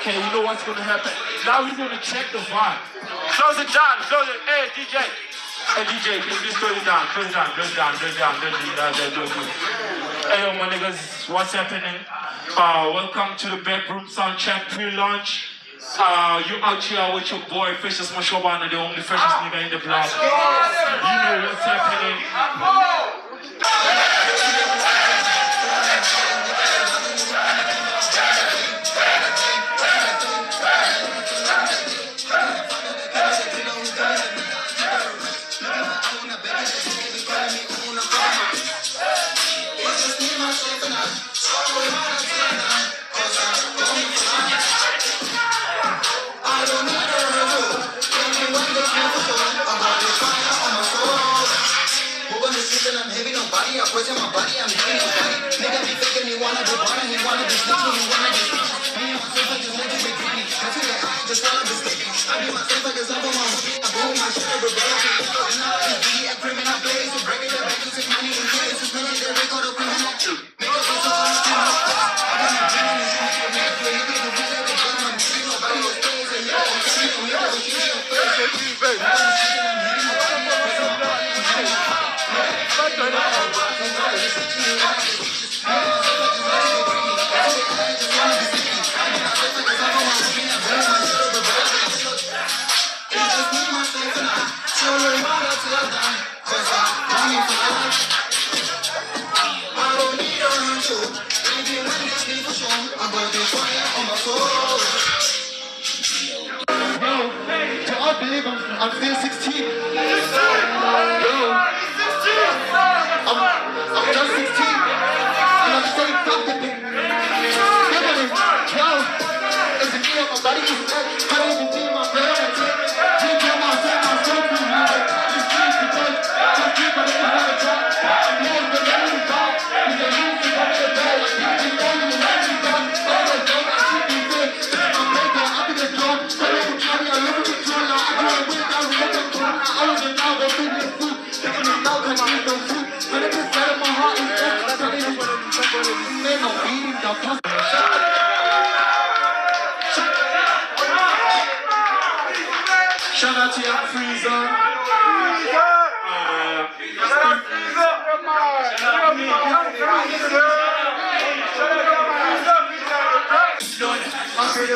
Okay, you know what's gonna happen. Now we're gonna check the vibe. Close it down, close it. Hey, DJ. Hey, DJ, please close it down, close it down, close it down, close it down, close it down, close it down. Hey, yo, my niggas, what's happening? Welcome to the Backroom sound check pre-launch. You out here with your boy, Freshest Mashobana, the only freshest nigga in the block. You know what's happening. I'm heavy, nobody, I poison my body, I'm heavy, nobody. Nigga be thinking he wanna be born, he wanna be sneaky, he wanna be sneaky. Me and myself, I just want to be creepy. I feel like I just wanna be sticky. I be myself, I just love on my hoodie. I boom my shit, every bro, okay, it's going out. It's BD, I criminal place, so break it up, back to take money in place. It's money, they record a criminal. Make up this all on the criminal. I got my dream and it's me, I'm happy, you can do that, every time I'm free, nobody will stay, and yo, I'm telling you, I'm never keep your face. I'm still 16. I'm just 16. And I'm staying confident. Yo, it's a deal, my body is dead. I don't even feel my blood. You tell myself, I'm so cool. I'm just changed today. Don't keep on it, I'm a drop. I'm more than any dog. You can use it up the bed. You can go in the night, you got. Oh, no, don't I keep you fit. I'm making up in the drum. I don't try me, I look at the controller. I can't wait, I look at the corner. I was in now, go bring this food. Taking it now, cause there's no food. When it's inside of my heart, it's dead. That's how they just want to man, I'm beating the pussy. Shout out to Young Freezer. Shout out to